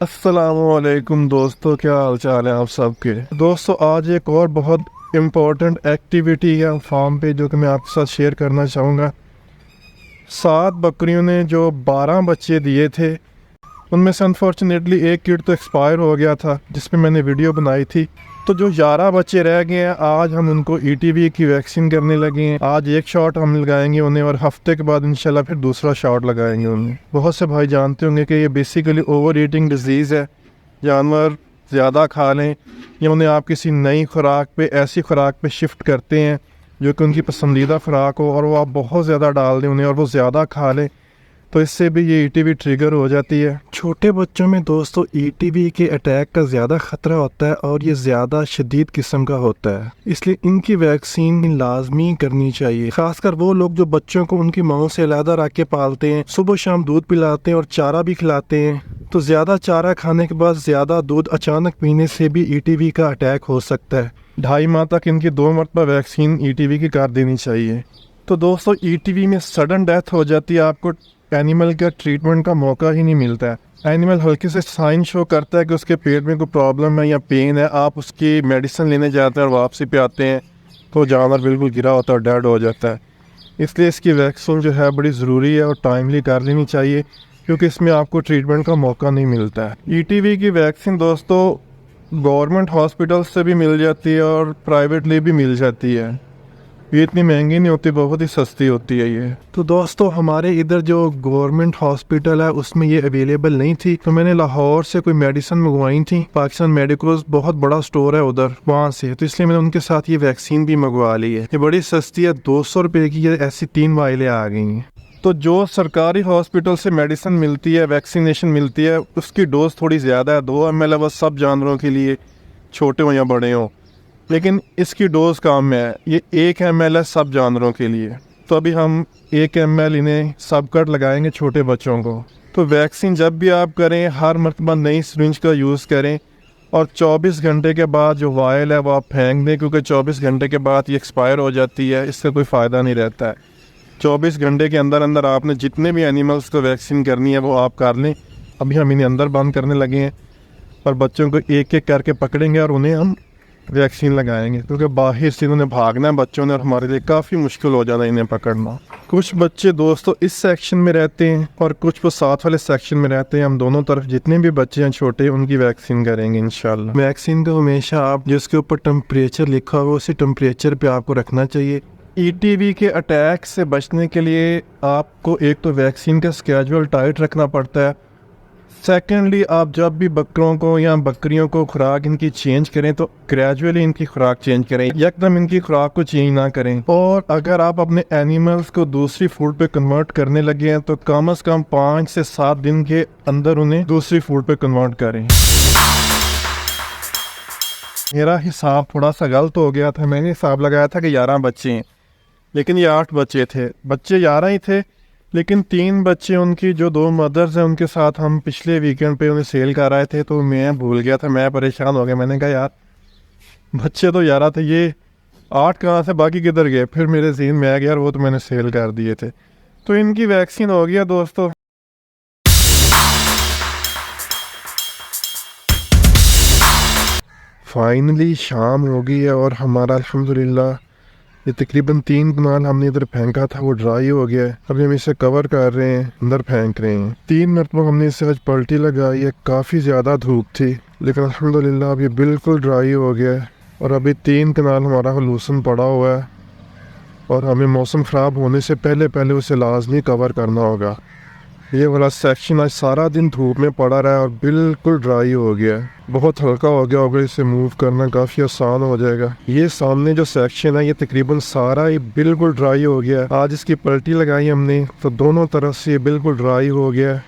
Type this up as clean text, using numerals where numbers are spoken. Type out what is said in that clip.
अस्सलामुअलैकुम दोस्तों, क्या हाल चाल है आप सबके। दोस्तों आज एक और बहुत इम्पोर्टेंट एक्टिविटी है फार्म पे जो कि मैं आपके साथ शेयर करना चाहूँगा। 7 बकरियों ने जो 12 बच्चे दिए थे उनमें से अनफॉर्चुनेटली एक किड तो एक्सपायर हो गया था जिस पे मैंने वीडियो बनाई थी। तो जो 11 बच्चे रह गए हैं आज हम उनको ETV की वैक्सीन करने लगे हैं। आज एक शॉट हम लगाएंगे उन्हें और हफ्ते के बाद इंशाल्लाह फिर दूसरा शॉट लगाएंगे उन्हें। बहुत से भाई जानते होंगे कि ये बेसिकली ओवर ईटिंग डिजीज़ है। जानवर ज़्यादा खा लें या उन्हें आप किसी नई खुराक पे ऐसी खुराक पे शिफ्ट करते हैं जो कि उनकी पसंदीदा खुराक हो और वो आप बहुत ज़्यादा डाल दें उन्हें और वो ज़्यादा खा लें तो इससे भी ये ETV ट्रिगर हो जाती है। छोटे बच्चों में दोस्तों ETV के अटैक का ज़्यादा ख़तरा होता है और ये ज़्यादा शदीद किस्म का होता है, इसलिए इनकी वैक्सीन लाजमी करनी चाहिए। खासकर वो लोग जो बच्चों को उनकी माओ से अलहदा रख के पालते हैं, सुबह शाम दूध पिलाते हैं और चारा भी खिलाते हैं। तो ज़्यादा चारा खाने के बाद ज़्यादा दूध अचानक पीने से भी ETV का अटैक हो सकता है। 2.5 माह तक इनकी 2 मरतबा वैक्सीन ETV की कर देनी चाहिए। तो दोस्तों ETV में सडन डेथ हो जाती है, आपको एनिमल का ट्रीटमेंट का मौका ही नहीं मिलता है। एनिमल हल्के से साइन शो करता है कि उसके पेट में कोई प्रॉब्लम है या पेन है, आप उसकी मेडिसिन लेने जाते हैं और वापसी पे आते हैं तो जानवर बिल्कुल गिरा होता है और डेड हो जाता है। इसलिए इसकी वैक्सीन जो है बड़ी ज़रूरी है और टाइमली कर लेनी चाहिए क्योंकि इसमें आपको ट्रीटमेंट का मौका नहीं मिलता है। ETV की वैक्सीन दोस्तों गवर्नमेंट हॉस्पिटल से भी मिल जाती है और प्राइवेटली भी मिल जाती है। ये इतनी महंगी नहीं होती, बहुत ही सस्ती होती है ये। तो दोस्तों हमारे इधर जो गवर्नमेंट हॉस्पिटल है उसमें ये अवेलेबल नहीं थी तो मैंने लाहौर से कोई मेडिसिन मंगवाई थी। पाकिस्तान मेडिकल्स बहुत बड़ा स्टोर है उधर, वहाँ से, तो इसलिए मैंने उनके साथ ये वैक्सीन भी मंगवा ली है। ये बड़ी सस्ती है, 200 रुपये की ये ऐसी 3 वाइलें आ गई हैं। तो जो सरकारी हॉस्पिटल से मेडिसिन मिलती है, वैक्सीनेशन मिलती है, उसकी डोज थोड़ी ज़्यादा है। 2 ml है बस सब जानवरों के लिए, छोटे हों या बड़े हों, लेकिन इसकी डोज कम है। ये 1 ml है सब जानवरों के लिए। तो अभी हम 1 ml इन्हें सब कट लगाएंगे छोटे बच्चों को। तो वैक्सीन जब भी आप करें हर मरतबा नई सिरिंज का यूज़ करें और 24 घंटे के बाद जो वायल है वो आप फेंक दें क्योंकि 24 घंटे के बाद ये एक्सपायर हो जाती है, इससे कोई फ़ायदा नहीं रहता है। 24 घंटे के अंदर अंदर आपने जितने भी एनिमल्स को वैक्सीन करनी है वो आप कर लें। अभी हम इन्हें अंदर बंद करने लगे हैं और बच्चों को एक एक करके पकड़ेंगे और उन्हें हम वैक्सीन लगाएंगे क्योंकि बाहर से इन्होंने भागना है बच्चों ने और हमारे लिए काफ़ी मुश्किल हो जाना है इन्हें पकड़ना। कुछ बच्चे दोस्तों इस सेक्शन में रहते हैं और कुछ वो साथ वाले सेक्शन में रहते हैं। हम दोनों तरफ जितने भी बच्चे हैं छोटे उनकी वैक्सीन करेंगे इंशाल्लाह। वैक्सीन को हमेशा आप जिसके ऊपर टेम्परेचर लिखा हुआ उसी टेम्परेचर पे आपको रखना चाहिए। ETV के अटैक से बचने के लिए आपको एक तो वैक्सीन का स्केड्यूल टाइट रखना पड़ता है। सेकेंडली आप जब भी बकरों को या बकरियों को खुराक इनकी चेंज करें तो ग्रेजुअली इनकी खुराक चेंज करें, एकदम इनकी खुराक को चेंज ना करें। और अगर आप अपने एनिमल्स को दूसरी फूड पे कन्वर्ट करने लगे हैं तो कम से कम 5 से 7 दिन के अंदर उन्हें दूसरी फूड पे कन्वर्ट करें। मेरा हिसाब थोड़ा सा गलत हो गया था, मैंने हिसाब लगाया था कि 11 बच्चे हैं लेकिन ये 8 बच्चे थे। बच्चे 11 ही थे लेकिन 3 बच्चे उनकी जो 2 मदर्स हैं उनके साथ हम पिछले वीकेंड पे उन्हें सेल कर आए थे तो मैं भूल गया था, मैं परेशान हो गया। मैंने कहा यार बच्चे तो 11 थे, ये 8 कहाँ से, बाकी किधर गए। फिर मेरे ज़हन में आ गया वो तो मैंने सेल कर दिए थे। तो इनकी वैक्सीन हो गया दोस्तों। फाइनली शाम हो गई है और हमारा अल्हम्दुलिल्लाह ये तकरीबन 3 कनाल हमने इधर फेंका था वो ड्राई हो गया है। अभी हम इसे कवर कर रहे हैं, अंदर फेंक रहे हैं। 3 मरतबा हमने इसे आज पलटी लगाई है, काफ़ी ज़्यादा धूप थी लेकिन अल्हम्दुलिल्लाह अब ये बिल्कुल ड्राई हो गया है। और अभी 3 कनाल हमारा लूसन पड़ा हुआ है और हमें मौसम ख़राब होने से पहले पहले उसे लाजमी कवर करना होगा। ये वाला सेक्शन आज सारा दिन धूप में पड़ा रहा है और बिल्कुल ड्राई हो गया है, बहुत हल्का हो गया होगा। इसे मूव करना काफ़ी आसान हो जाएगा। ये सामने जो सेक्शन है ये तकरीबन सारा ही बिल्कुल ड्राई हो गया है। आज इसकी पलटी लगाई हमने तो दोनों तरफ से ये बिल्कुल ड्राई हो गया है